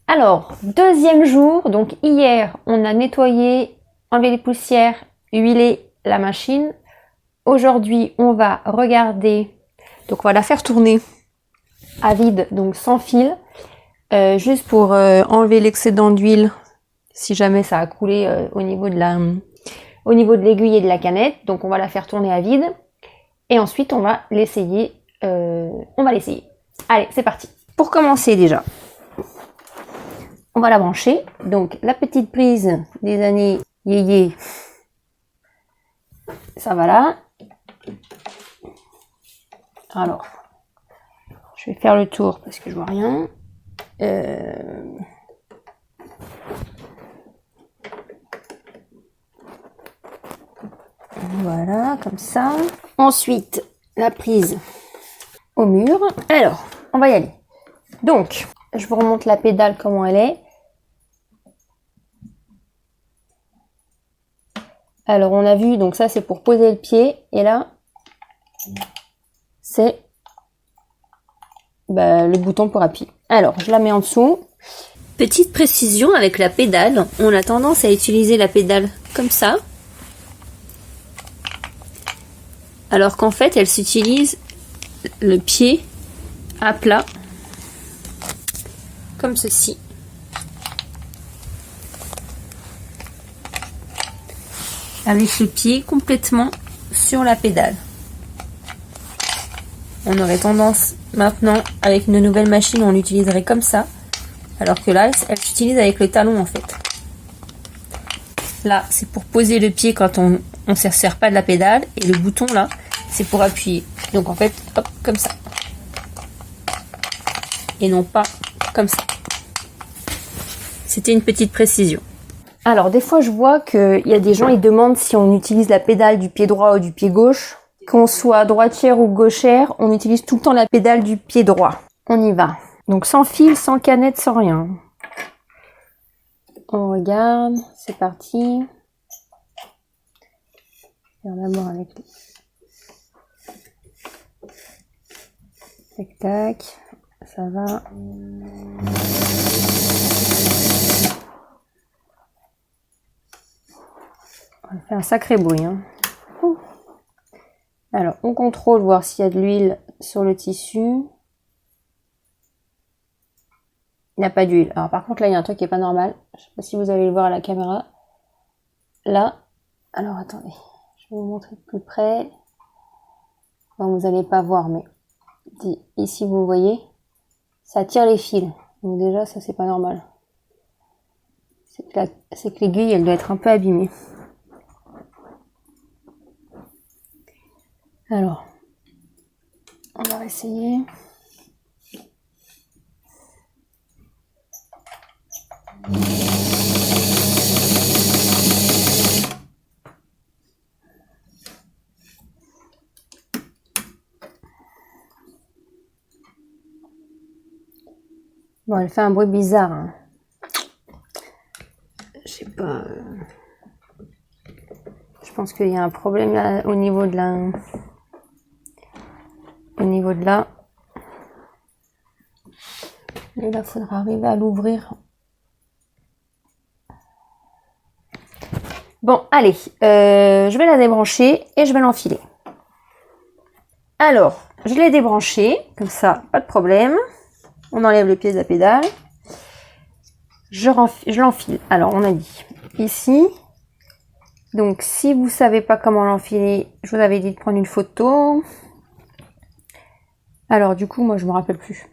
Alors, deuxième jour, donc hier, on a nettoyé, enlevé les poussières, huilé la machine. Aujourd'hui, on va regarder, donc on va la faire tourner à vide, donc sans fil, juste pour enlever l'excédent d'huile, si jamais ça a coulé au niveau de l'aiguille et de la canette. Donc on va la faire tourner à vide, et ensuite on va l'essayer. Allez, c'est parti. Pour commencer déjà, on va la brancher. Donc la petite prise des années yéyé, ça va là. Alors, je vais faire le tour parce que je vois rien. Voilà, comme ça. Ensuite, la prise au mur. Alors, on va y aller. Donc, je vous remonte la pédale comment elle est. Alors, on a vu, donc ça c'est pour poser le pied. Et là, c'est le bouton pour appuyer. Alors, je la mets en dessous. Petite précision avec la pédale, on a tendance à utiliser la pédale comme ça. Alors qu'en fait, elle s'utilise le pied à plat, comme ceci. Avec le pied complètement sur la pédale. On aurait tendance maintenant, avec une nouvelle machine, on l'utiliserait comme ça. Alors que là, elle s'utilise avec le talon en fait. Là, c'est pour poser le pied quand on ne se sert pas de la pédale. Et le bouton là, c'est pour appuyer. Donc en fait, hop, comme ça. Et non pas comme ça. C'était une petite précision. Alors des fois je vois qu'il y a des gens, ils demandent si on utilise la pédale du pied droit ou du pied gauche. Qu'on soit droitière ou gauchère, on utilise tout le temps la pédale du pied droit. On y va. Donc sans fil, sans canette, sans rien. On regarde, c'est parti. Faire d'abord avec les... Tac tac, ça va. On fait un sacré bruit. Hein. Alors, on contrôle, voir s'il y a de l'huile sur le tissu. Il n'y a pas d'huile. Alors par contre, là, il y a un truc qui est pas normal. Je sais pas si vous allez le voir à la caméra. Là, alors attendez, je vais vous montrer de plus près. Bon, vous n'allez pas voir, mais ici, vous voyez, ça tire les fils. Donc déjà, ça, c'est pas normal. C'est que l'aiguille, elle doit être un peu abîmée. Alors, on va essayer. Bon, elle fait un bruit bizarre. Hein. Je sais pas. Je pense qu'il y a un problème là au niveau de la. Au niveau de là. Et là, il faudra arriver à l'ouvrir. Bon, allez, je vais la débrancher et je vais l'enfiler. Alors, je l'ai débranchée, comme ça, pas de problème. On enlève le pied de la pédale. Je l'enfile. Alors, on a dit ici. Donc, si vous savez pas comment l'enfiler, je vous avais dit de prendre une photo. Alors, du coup, moi, je me rappelle plus.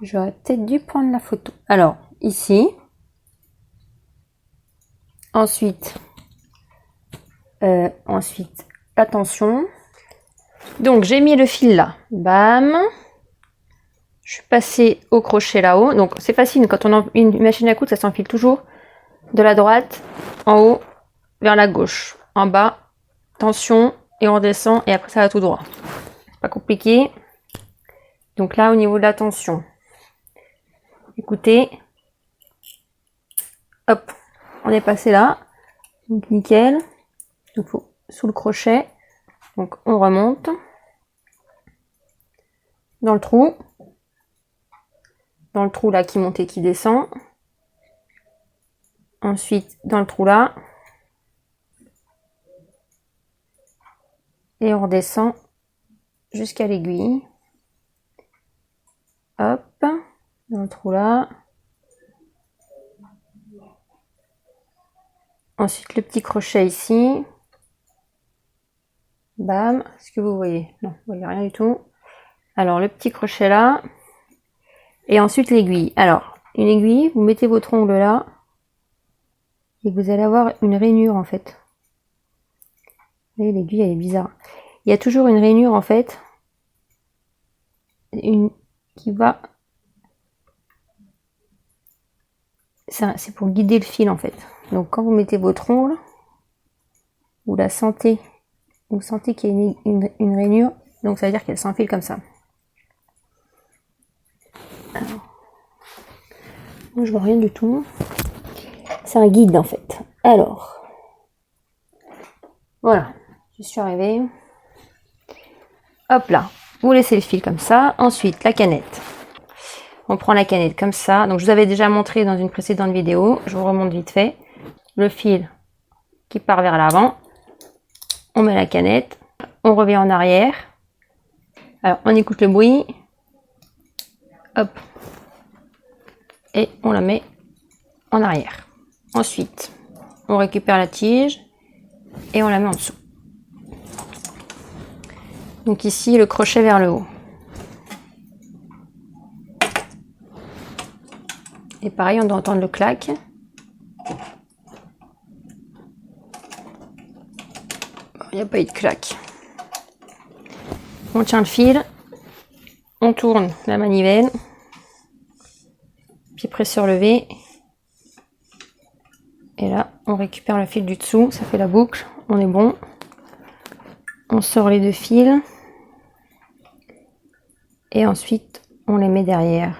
J'aurais peut-être dû prendre la photo. Alors, ici. Ensuite, attention. Donc, j'ai mis le fil là. Bam. Je suis passée au crochet là-haut. Donc, c'est facile. Quand on a une machine à coudre, ça s'enfile toujours de la droite en haut vers la gauche. En bas, tension et on redescend et après, ça va tout droit. Pas compliqué. Donc là, au niveau de la tension, écoutez. Hop, on est passé là. Donc, nickel. Il faut sous le crochet. Donc, on remonte dans le trou. dans le trou là qui monte et qui descend. Ensuite, dans le trou là. Et on redescend jusqu'à l'aiguille. Hop, dans le trou là. Ensuite, le petit crochet ici. Bam, est-ce que vous voyez? Non, vous voyez rien du tout. Alors, le petit crochet là. Et ensuite, l'aiguille. Alors, une aiguille, vous mettez votre ongle là. Et vous allez avoir une rainure en fait. Vous voyez, l'aiguille, elle est bizarre. Il y a toujours une rainure en fait. Qui va... C'est pour guider le fil en fait. Donc, quand vous mettez votre ongle, vous la sentez. Vous sentez qu'il y a une rainure. Donc, ça veut dire qu'elle s'enfile comme ça. Alors, moi, je vois rien du tout. C'est un guide en fait. Alors, voilà, je suis arrivée. Hop là, vous laissez le fil comme ça. Ensuite, la canette. On prend la canette comme ça. Donc, je vous avais déjà montré dans une précédente vidéo. Je vous remonte vite fait. Le fil qui part vers l'avant. On met la canette. On revient en arrière. Alors, on écoute le bruit. Hop. Et on la met en arrière. Ensuite, on récupère la tige et on la met en dessous. Donc ici, le crochet vers le haut. Et pareil, on doit entendre le clac. Il n'y a pas eu de clac. On tient le fil. On tourne la manivelle. Pied presseur levé. Et là, on récupère le fil du dessous. Ça fait la boucle. On est bon. On sort les deux fils. Et ensuite, on les met derrière.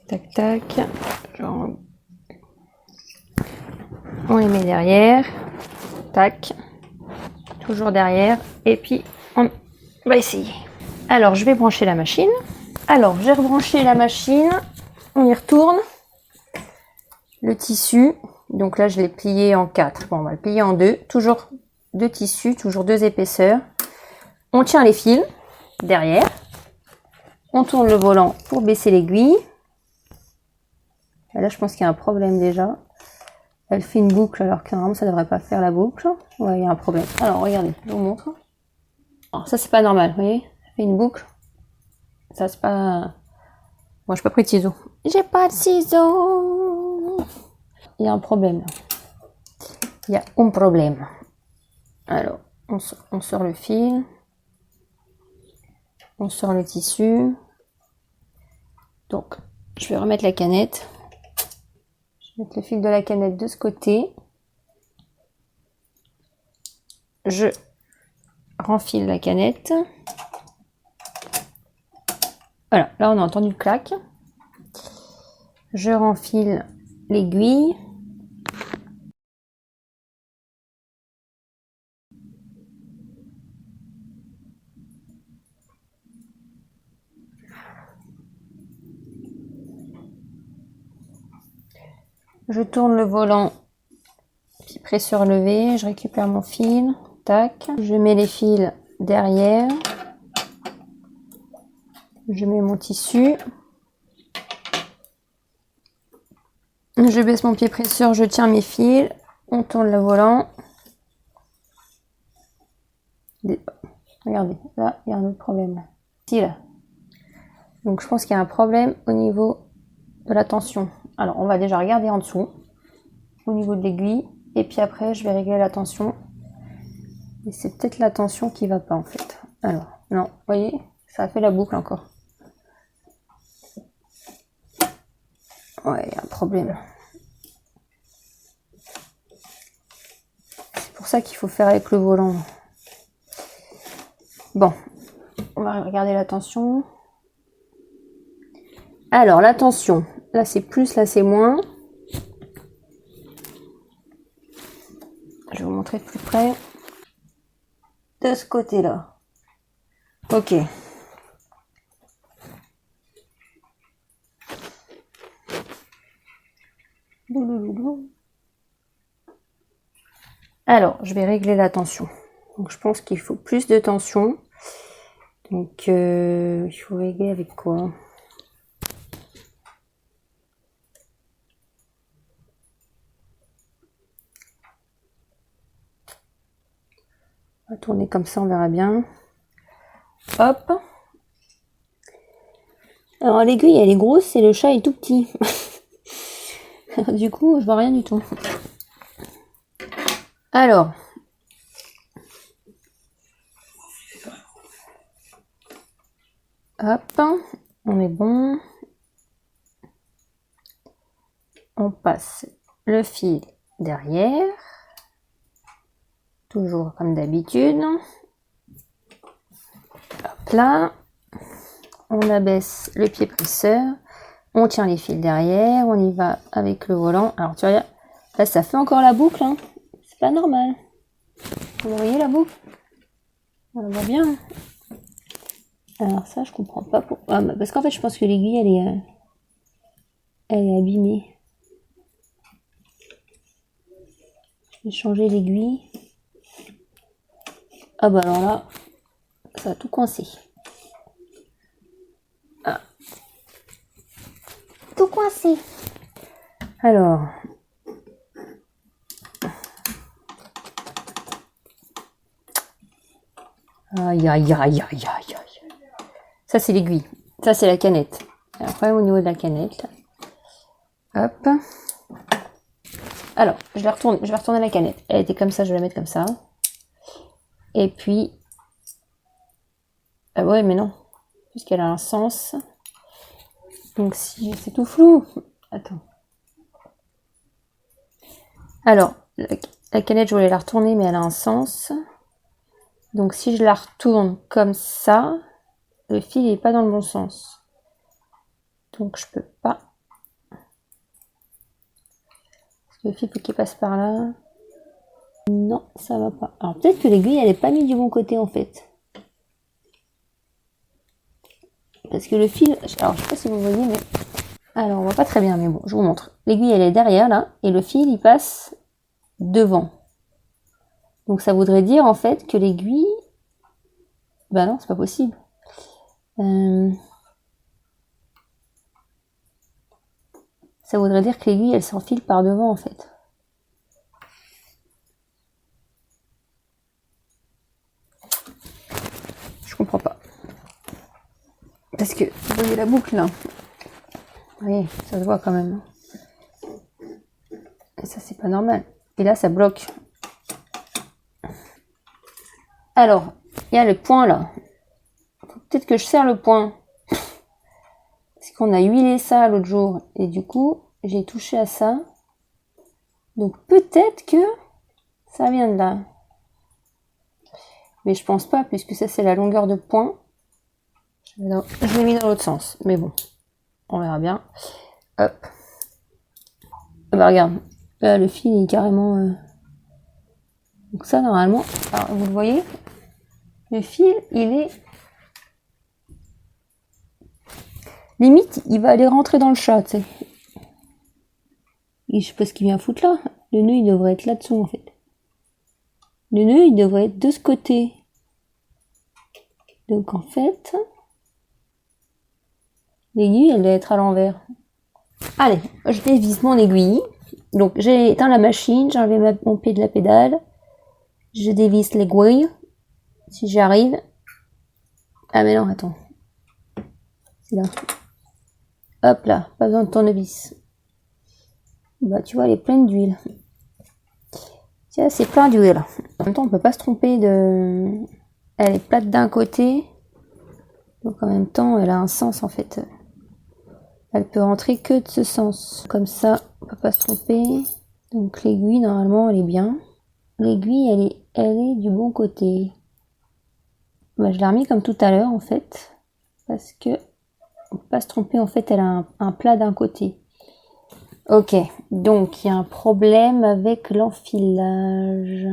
Tac, tac, tac. Genre, on les met derrière. Tac. Toujours derrière. Et puis, on va essayer. Alors, je vais brancher la machine. Alors, j'ai rebranché la machine. On y retourne. Le tissu. Donc là, je l'ai plié en 4. Bon, on va le plier en 2. Toujours 2 tissus, toujours 2 épaisseurs. On tient les fils derrière. On tourne le volant pour baisser l'aiguille. Là, je pense qu'il y a un problème déjà. Elle fait une boucle alors que normalement, ça ne devrait pas faire la boucle. Ouais, il y a un problème. Alors, regardez, je vous montre. Alors, ça, c'est pas normal, vous voyez? Ça fait une boucle. Ça, c'est pas... Moi, je n'ai pas pris de ciseaux. J'ai pas de ciseaux. Il y a un problème. Il y a un problème. Alors, on sort le fil. On sort le tissu. Donc, je vais remettre la canette. Je vais mettre le fil de la canette de ce côté. Je renfile la canette. Voilà, là on a entendu le clac. Je renfile l'aiguille. Je tourne le volant, puis presseur levé, je récupère mon fil, tac. Je mets les fils derrière. Je mets mon tissu. Je baisse mon pied presseur, je tiens mes fils. On tourne le volant. Regardez, là, il y a un autre problème. Ici, là. Donc, je pense qu'il y a un problème au niveau de la tension. Alors, on va déjà regarder en dessous, au niveau de l'aiguille. Et puis après, je vais régler la tension. Et c'est peut-être la tension qui va pas, en fait. Alors, non, vous voyez, ça a fait la boucle encore. Ouais, il y a un problème. C'est pour ça qu'il faut faire avec le volant. Bon, on va regarder la tension. Alors, la tension, là c'est plus, là c'est moins. Je vais vous montrer de plus près. De ce côté-là. Ok. Alors, je vais régler la tension. Donc, je pense qu'il faut plus de tension. Donc, il faut régler avec quoi? On va tourner comme ça, on verra bien. Hop. Alors, l'aiguille, elle est grosse et le chat est tout petit. Du coup, je vois rien du tout. Alors. Hop. On est bon. On passe le fil derrière. Toujours comme d'habitude. Hop là. On abaisse le pied presseur. On tient les fils derrière. On y va avec le volant. Alors tu vois, là ça fait encore la boucle. Hein. C'est pas normal. Vous voyez la boucle? On voit bien. Alors ça je comprends pas pourquoi. Ah, bah, parce qu'en fait je pense que l'aiguille elle est abîmée. Je vais changer l'aiguille. Ah bah alors là, ça a tout coincé. Ah. Tout coincé. Alors. Aïe aïe aïe aïe aïe aïe. Ça c'est l'aiguille. Ça c'est la canette. Après au niveau de la canette. Hop. Alors, je vais retourner la canette. Elle était comme ça, je vais la mettre comme ça. Et puis. Ah ouais, mais non. Puisqu'elle a un sens. Donc si c'est tout flou. Attends. Alors, la canette, je voulais la retourner, mais elle a un sens. Donc si je la retourne comme ça, le fil n'est pas dans le bon sens. Donc je peux pas. Parce que le fil faut qu'il passe par là. Non, ça va pas. Alors peut-être que l'aiguille, elle est pas mise du bon côté en fait. Parce que le fil, alors je sais pas si vous voyez, mais alors on voit pas très bien, mais bon, je vous montre. L'aiguille, elle est derrière là, et le fil, il passe devant. Donc ça voudrait dire en fait que l'aiguille, bah non, c'est pas possible. Ça voudrait dire que l'aiguille, elle s'enfile par devant en fait. Je comprends pas. Parce que, vous voyez la boucle là. Oui, ça se voit quand même. Et ça, c'est pas normal. Et là, ça bloque. Alors, il y a le point là. Peut-être que je serre le point. Parce qu'on a huilé ça l'autre jour. Et du coup, j'ai touché à ça. Donc peut-être que ça vient de là. Mais je pense pas, puisque ça, c'est la longueur de point. Je l'ai mis dans l'autre sens. Mais bon, on verra bien. Hop. Ah bah regarde, là, le fil est carrément... Donc ça, normalement... Alors, vous le voyez? Le fil, il est... Limite, il va aller rentrer dans le chat, tu sais. Et je sais pas ce qu'il vient foutre là. Le nœud, il devrait être là-dessous, en fait. Le nœud, il devrait être de ce côté. Donc, en fait... L'aiguille, elle doit être à l'envers. Allez, je dévisse mon aiguille. Donc, j'ai éteint la machine, j'ai enlevé mon pied de la pédale. Je dévisse l'aiguille. Si j'y arrive. Ah, mais non, attends. C'est là. Hop là, pas besoin de tournevis. Bah, tu vois, elle est pleine d'huile. Tiens, c'est plein d'huile. En même temps, on peut pas se tromper de... Elle est plate d'un côté. Donc, en même temps, elle a un sens, en fait. Elle peut rentrer que de ce sens. Comme ça, on peut pas se tromper. Donc, l'aiguille, normalement, elle est bien. L'aiguille, elle est du bon côté. Bah, je l'ai remis comme tout à l'heure, en fait. Parce que, on peut pas se tromper, en fait, elle a un plat d'un côté. Ok, donc il y a un problème avec l'enfilage.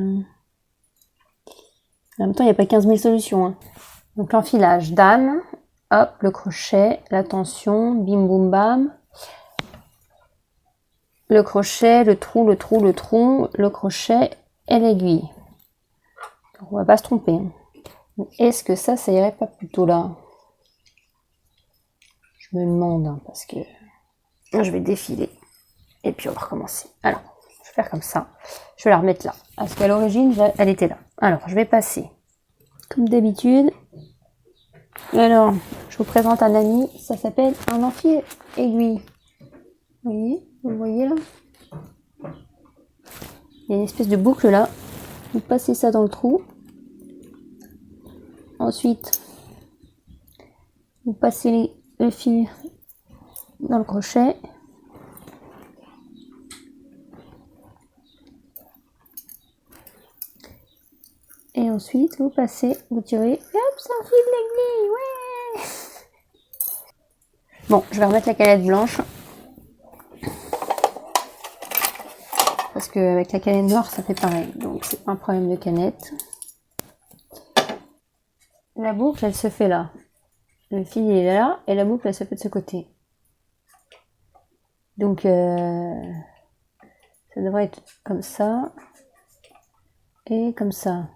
En même temps, il n'y a pas 15 000 solutions. Hein. Donc l'enfilage, dame, hop, le crochet, la tension, bim boum bam. Le crochet, le trou, le trou, le trou, le crochet et l'aiguille. On va pas se tromper. Hein. Est-ce que ça irait pas plutôt là? Je me demande, hein, parce que je vais défiler. Et puis on va recommencer. Alors, je vais faire comme ça. Je vais la remettre là. Parce qu'à l'origine, elle était là. Alors, je vais passer. Comme d'habitude. Alors, je vous présente un ami. Ça s'appelle un enfil aiguille. Vous voyez là? Il y a une espèce de boucle là. Vous passez ça dans le trou. Ensuite, vous passez le fil dans le crochet. Et ensuite, vous passez, vous tirez, et hop, ça enfile l'aiguille, ouais. Bon, je vais remettre la canette blanche. Parce qu'avec la canette noire, ça fait pareil. Donc, c'est pas un problème de canette. La boucle, elle se fait là. Le fil, il est là, et la boucle, elle se fait de ce côté. Donc, ça devrait être comme ça. Et comme ça.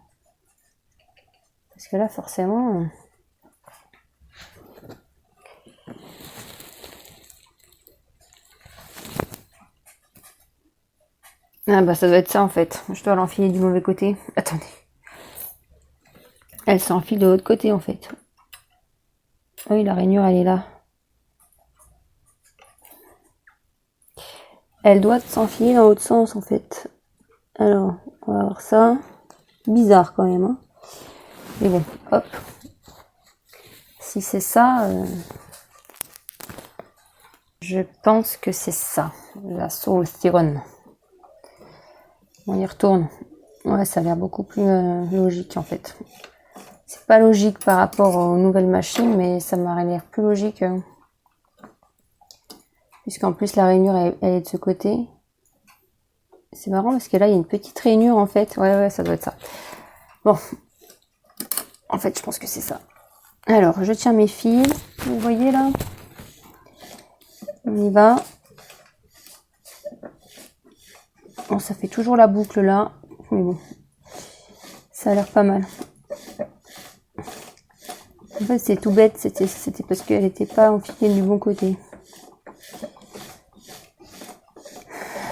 Parce que là, forcément... Ah bah ça doit être ça en fait. Je dois l'enfiler du mauvais côté. Attendez. Elle s'enfile de l'autre côté en fait. Oui, la rainure elle est là. Elle doit s'enfiler dans l'autre sens en fait. Alors, on va voir ça. Bizarre quand même. Hein. Mais bon, hop. Si c'est ça, je pense que c'est ça. La Soul Styrone. On y retourne. Ouais, ça a l'air beaucoup plus logique en fait. C'est pas logique par rapport aux nouvelles machines, mais ça m'a l'air plus logique. Puisqu'en plus la rainure elle est de ce côté. C'est marrant parce que là il y a une petite rainure en fait. Ouais, ça doit être ça. Bon. En fait, je pense que c'est ça. Alors, je tiens mes fils. Vous voyez là? On y va. Bon, ça fait toujours la boucle là. Mais bon. Ça a l'air pas mal. En fait, c'est tout bête. C'était parce qu'elle n'était pas enfilée du bon côté.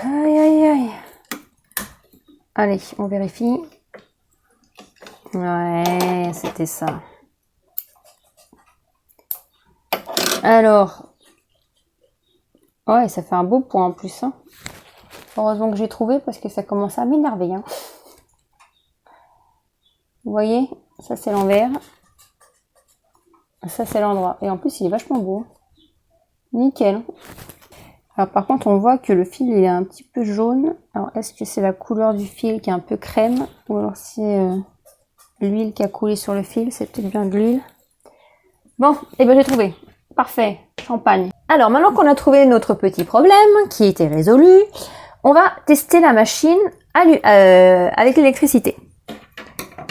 Aïe, aïe, aïe. Allez, on vérifie. Ouais, c'était ça. Alors. Ouais, ça fait un beau point en plus. Hein. Heureusement que j'ai trouvé parce que ça commence à m'énerver. Hein. Vous voyez? Ça, c'est l'envers. Ça, c'est l'endroit. Et en plus, il est vachement beau. Nickel. Alors, par contre, on voit que le fil il est un petit peu jaune. Alors, est-ce que c'est la couleur du fil qui est un peu crème? Ou alors c'est l'huile qui a coulé sur le fil? C'est peut-être bien de l'huile. Bon, et ben j'ai trouvé. Parfait. Champagne. Alors, maintenant qu'on a trouvé notre petit problème, qui était résolu, on va tester la machine avec l'électricité.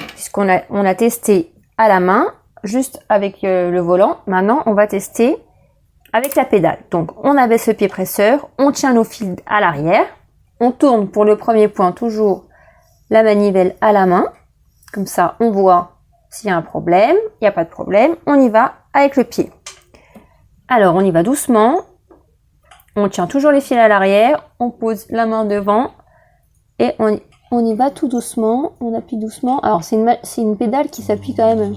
Puisqu'on a testé à la main, juste avec le volant. Maintenant, on va tester avec la pédale. Donc, on abaisse le pied presseur, on tient nos fils à l'arrière, on tourne pour le premier point toujours la manivelle à la main. Comme ça, on voit s'il y a un problème. Il n'y a pas de problème. On y va avec le pied. Alors, on y va doucement. On tient toujours les fils à l'arrière. On pose la main devant. Et on y va tout doucement. On appuie doucement. Alors, c'est une pédale qui s'appuie quand même.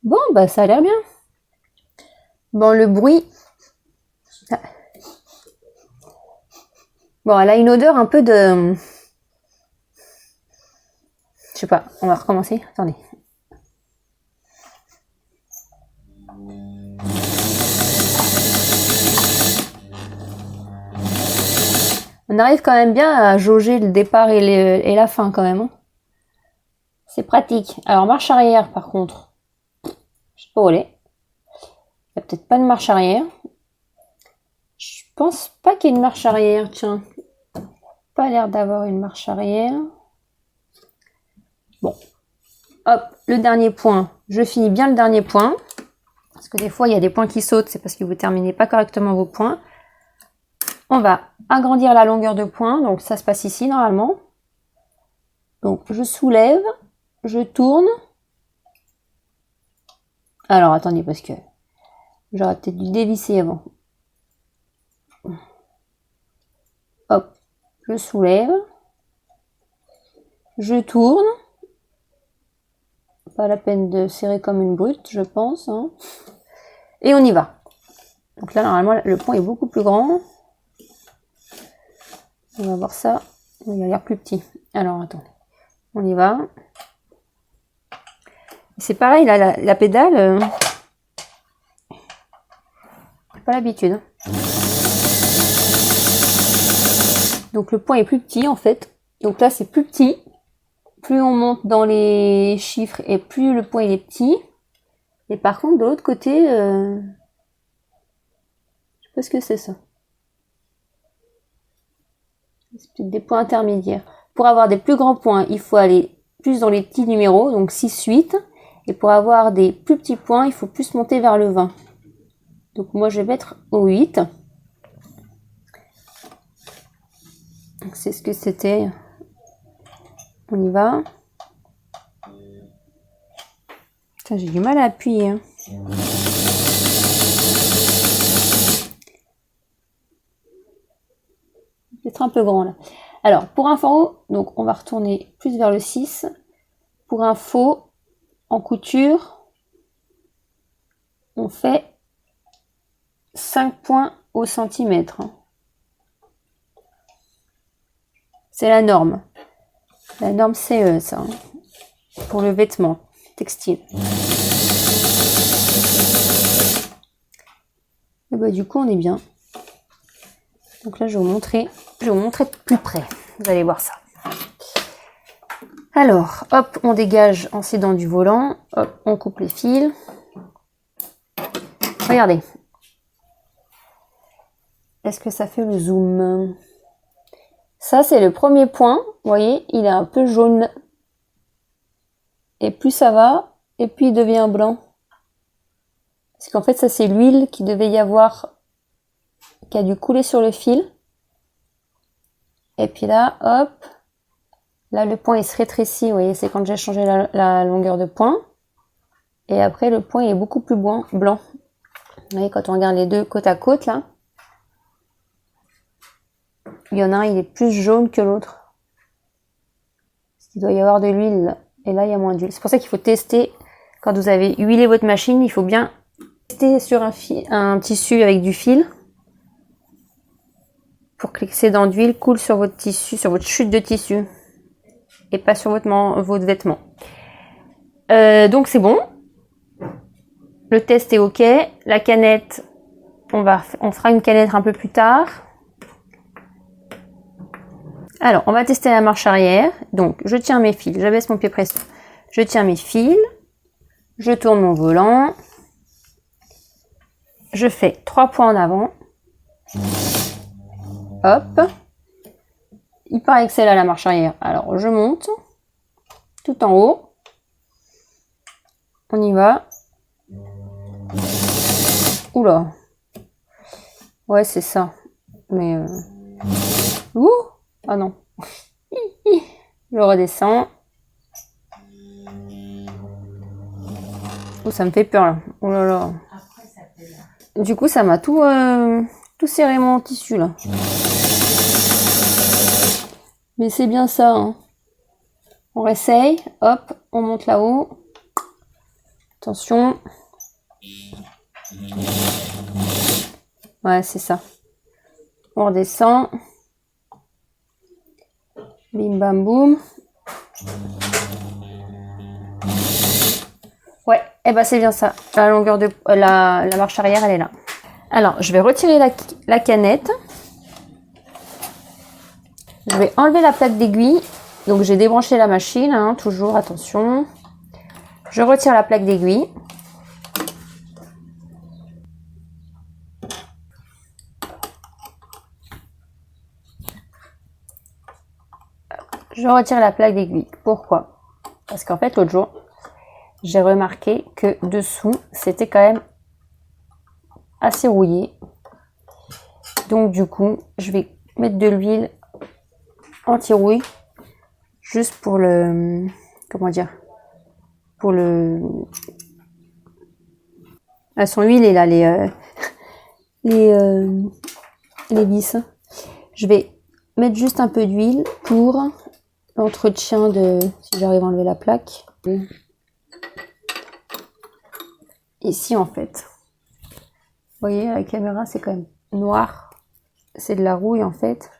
Bon, bah ça a l'air bien. Bon, le bruit... Bon, elle a une odeur un peu de... Je sais pas, on va recommencer. Attendez. On arrive quand même bien à jauger le départ et la fin quand même. Hein. C'est pratique. Alors, marche arrière, par contre. Je sais pas où elle est. Il n'y a peut-être pas de marche arrière. Je pense pas qu'il y ait une marche arrière, tiens. Pas l'air d'avoir une marche arrière. Bon. Hop, le dernier point. Je finis bien le dernier point. Parce que des fois, il y a des points qui sautent. C'est parce que vous terminez pas correctement vos points. On va agrandir la longueur de point. Donc, ça se passe ici, normalement. Donc, je soulève. Je tourne. Alors, attendez, parce que j'aurais peut-être dû dévisser avant. Hop, je soulève. Je tourne. Pas la peine de serrer comme une brute, je pense. Hein. Et on y va. Donc là, normalement, le point est beaucoup plus grand. On va voir ça. Il a l'air plus petit. Alors, attendez. On y va. C'est pareil, là, la pédale. J'ai pas l'habitude. Donc le point est plus petit en fait. Donc là, c'est plus petit. Plus on monte dans les chiffres et plus le point il est petit. Et par contre, de l'autre côté, je sais pas ce que c'est ça. C'est peut-être des points intermédiaires. Pour avoir des plus grands points, il faut aller plus dans les petits numéros, donc 6, 8. Et pour avoir des plus petits points, il faut plus monter vers le 20. Donc moi, je vais mettre au 8. Donc c'est ce que c'était. On y va. Putain, j'ai du mal à appuyer. Hein. Peut-être un peu grand là. Alors, pour info, donc on va retourner plus vers le 6. Pour info, en couture, on fait 5 points au centimètre. C'est la norme. La norme CE, ça. Hein, pour le vêtement textile. Et bah, du coup, on est bien. Donc là, je vais vous montrer de plus près. Vous allez voir ça. Alors, hop, on dégage en s'aidant du volant. Hop, on coupe les fils. Regardez. Est-ce que ça fait le zoom? Ça, c'est le premier point. Vous voyez, il est un peu jaune. Et plus ça va, et puis il devient blanc. Parce qu'en fait, ça, c'est l'huile qui devait y avoir, qui a dû couler sur le fil. Et puis là, hop. Là, le point, il se rétrécit. Vous voyez, c'est quand j'ai changé la longueur de point. Et après, le point est beaucoup plus blanc. Vous voyez, quand on regarde les deux côte à côte, là. Il y en a un, il est plus jaune que l'autre. Parce qu'il doit y avoir de l'huile. Et là, il y a moins d'huile. C'est pour ça qu'il faut tester. Quand vous avez huilé votre machine, il faut bien tester sur un tissu avec du fil. Pour que l'excédent d'huile coule sur votre tissu, sur votre chute de tissu. Et pas sur votre vêtement. Donc c'est bon. Le test est ok. La canette, on fera une canette un peu plus tard. Alors, on va tester la marche arrière. Donc, je tiens mes fils. J'abaisse mon pied précis. Je tiens mes fils. Je tourne mon volant. Je fais 3 points en avant. Hop. Il paraît que c'est là la marche arrière. Alors, je monte. Tout en haut. On y va. Oula. Ouais, c'est ça. Mais... Ouh. Ah non. Je redescends. Oh, ça me fait peur là. Oh là là. Du coup, ça m'a tout serré mon tissu là. Mais c'est bien ça. Hein. On réessaye. Hop, on monte là-haut. Attention. Ouais, c'est ça. On redescend. Bim bam boum. Ouais, et ben c'est bien ça. La longueur de la marche arrière, elle est là. Alors, je vais retirer la canette. Je vais enlever la plaque d'aiguille Donc j'ai débranché la machine, hein, toujours attention. Je retire la plaque d'aiguille. Je retire la plaque d'aiguille. Pourquoi? Parce qu'en fait, l'autre jour, j'ai remarqué que dessous, c'était quand même assez rouillé. Donc du coup, je vais mettre de l'huile anti-rouille. Juste pour le... Comment dire? Pour le... Elles sont huilées là, les vis. Je vais mettre juste un peu d'huile pour l'entretien de... Si j'arrive à enlever la plaque. Ici en fait. Vous voyez, à la caméra, c'est quand même noir. C'est de la rouille en fait.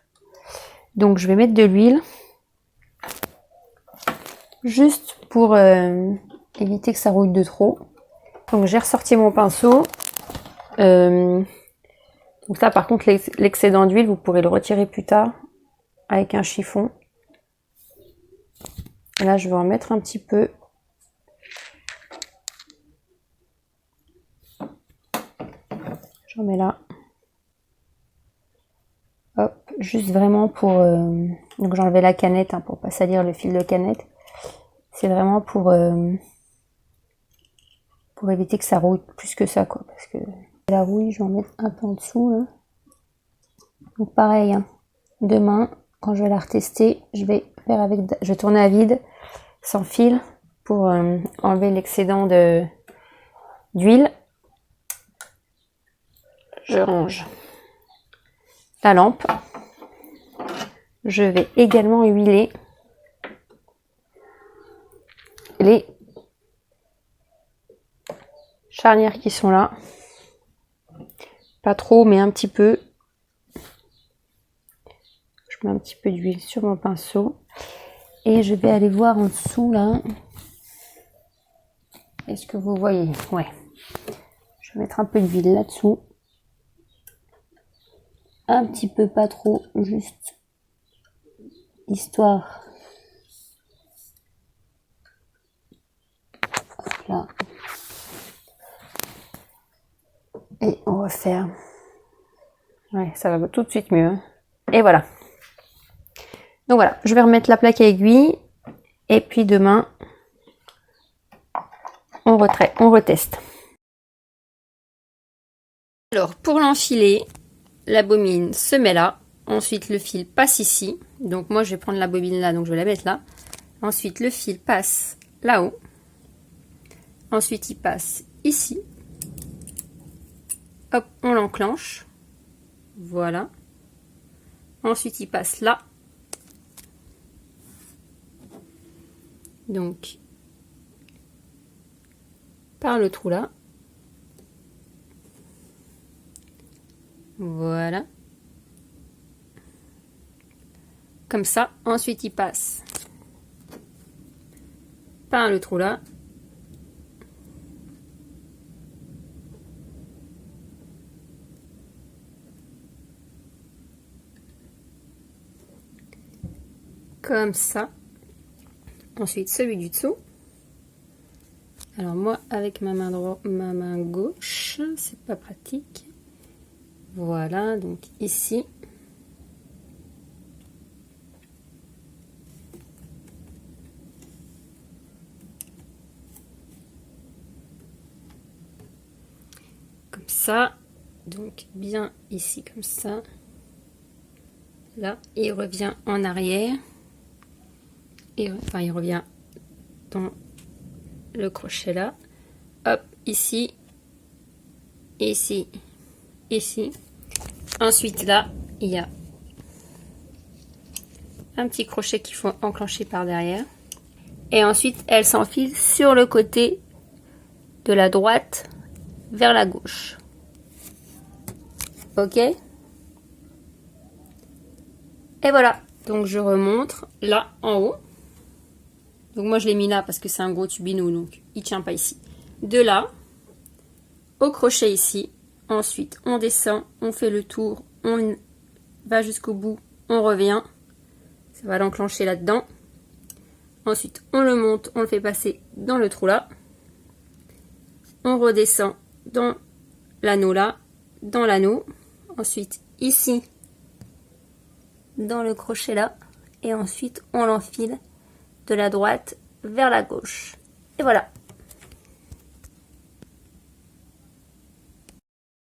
Donc je vais mettre de l'huile. Juste pour éviter que ça rouille de trop. Donc j'ai ressorti mon pinceau. Donc ça par contre, l'excédent d'huile, vous pourrez le retirer plus tard avec un chiffon. Et là je vais en mettre un petit peu. J'en mets là. Hop, juste vraiment pour... Donc j'ai enlevé la canette hein, pour pas salir le fil de canette. C'est vraiment pour éviter que ça rouille plus que ça, quoi. Parce que la rouille, je vais en mettre un peu en dessous. Là. Donc pareil, hein. Demain, quand je vais la retester, je vais tourner à vide, sans fil, pour enlever l'excédent d'huile. Je range la lampe. Je vais également huiler les charnières qui sont là. Pas trop, mais un petit peu. Je mets un petit peu d'huile sur mon pinceau. Et je vais aller voir en dessous là. Est-ce que vous voyez? Ouais. Je vais mettre un peu d'huile là-dessous. Un petit peu, pas trop, juste histoire. Là. Et on va faire. Ouais, ça va tout de suite mieux. Hein. Et voilà. Donc voilà, je vais remettre la plaque à aiguille. Et puis demain, on reteste. Alors, pour l'enfiler, la bobine se met là. Ensuite, le fil passe ici. Donc moi, je vais prendre la bobine là, donc je vais la mettre là. Ensuite, le fil passe là-haut. Ensuite, il passe ici. Hop, on l'enclenche. Voilà. Ensuite, il passe là. Donc, par le trou là. Voilà. Comme ça. Ensuite, il passe par le trou là. Comme ça. Ensuite, celui du dessous. Alors moi, avec ma main gauche, c'est pas pratique. Voilà, donc ici. Comme ça. Donc bien ici, comme ça. Là, il revient en arrière. Et enfin, il revient dans le crochet là. Hop, ici. Ici. Ici. Ensuite, là, il y a un petit crochet qu'il faut enclencher par derrière. Et ensuite, elle s'enfile sur le côté de la droite vers la gauche. Ok? Et voilà. Donc, je remontre là, en haut. Donc, moi, je l'ai mis là parce que c'est un gros tubino, donc il tient pas ici. De là, au crochet ici. Ensuite, on descend, on fait le tour, on va jusqu'au bout, on revient. Ça va l'enclencher là-dedans. Ensuite, on le monte, on le fait passer dans le trou là. On redescend dans l'anneau là, dans l'anneau. Ensuite, ici, dans le crochet là. Et ensuite, on l'enfile de la droite vers la gauche. Et voilà.